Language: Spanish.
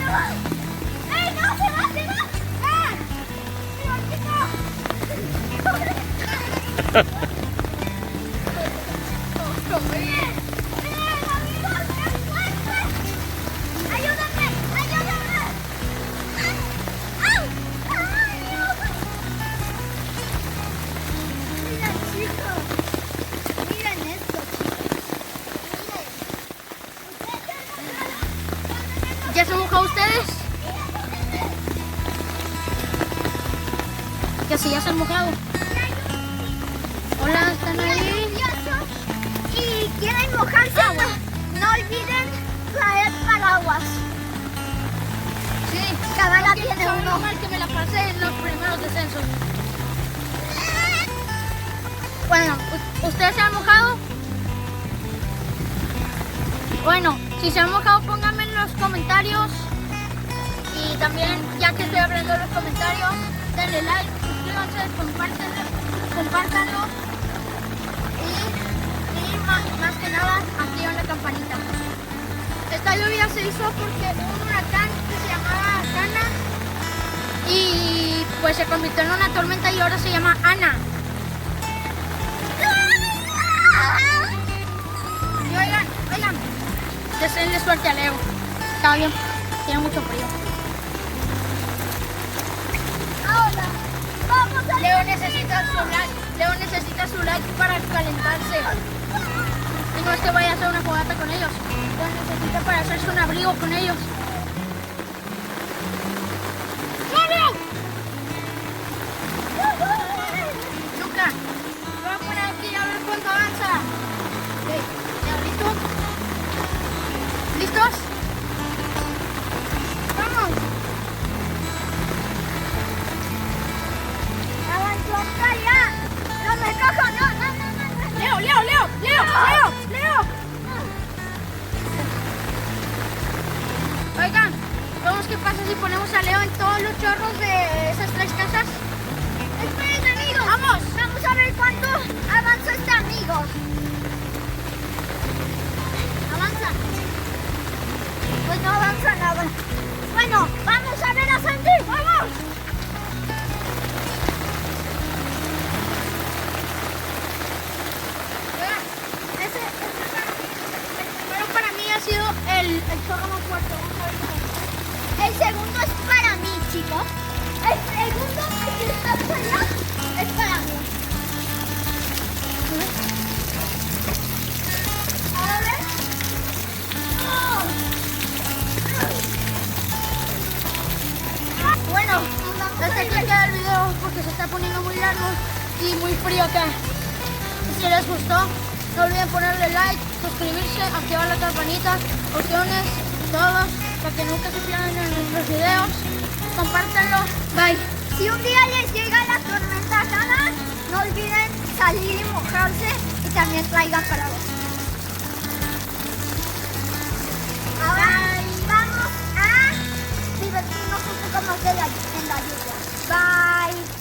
¡Ey, no, se va, se va! ¡Ah! ¡Bien! ¡Bien, amigos! ¡Qué fuerte! ¡Ayúdame! ¡Ayúdame! ¡Au! ¡Ay, Dios! Miren, chicos. Miren esto, chicos. Miren. ¿Ya se han mojado ustedes? Que sí, ya se han mojado. Hola, ¿están ahí? Y quieren mojarse, no olviden traer paraguas. Sí. Cabana Es tiene sabe uno. lo mal que me la pasé en los primeros descensos. Bueno, ¿ustedes se han mojado? Bueno, si se han mojado, pónganme en los comentarios. Y también, ya que estoy abriendo los comentarios, denle like, suscríbanse, compártanlo. Y más que nada, activen la campanita. Esta lluvia se hizo porque hubo un huracán que se llamaba Cana y pues se convirtió en una tormenta y ahora se llama Ana. Y oigan, deseenle suerte a Leo. Está bien, tiene mucho frío. Ahora, vamos a Leo necesita su like para calentarse. Y no es que vaya a hacer una fogata con ellos. Lo necesita para hacerse un abrigo con ellos. Luca, lo voy a poner aquí a ver cuánto avanza. Ok, ¿ya listo? ¿Listos? ¡Vamos! avanzó hasta allá. No me cojo, no. ¡Leo! Oigan, vamos, ¿qué pasa si ponemos a Leo en todos los chorros de esas tres casas? Esperen, amigos. ¡Vamos! Vamos a ver cuánto avanza este amigo. Avanza. Pues no avanza nada. Bueno, vamos a ver a Sandy. ¡Vamos! Oigan, ese primero para mí ha sido el chorro más fuerte. Vamos a ver cómo. El segundo es para mí, chicos. El segundo que está allá es para mí. A ver. Bueno, hasta aquí queda el video porque se está poniendo muy largo y muy frío acá. Si les gustó, no olviden ponerle like, suscribirse, activar la campanita, opciones, todos, para que nunca se pierdan en nuestros videos. Compártanlo. Bye. Si un día les llega la tormenta Cana, no olviden salir y mojarse y también traigan paraguas. Ahora vamos a divertirnos un poco más en la lluvia. Bye.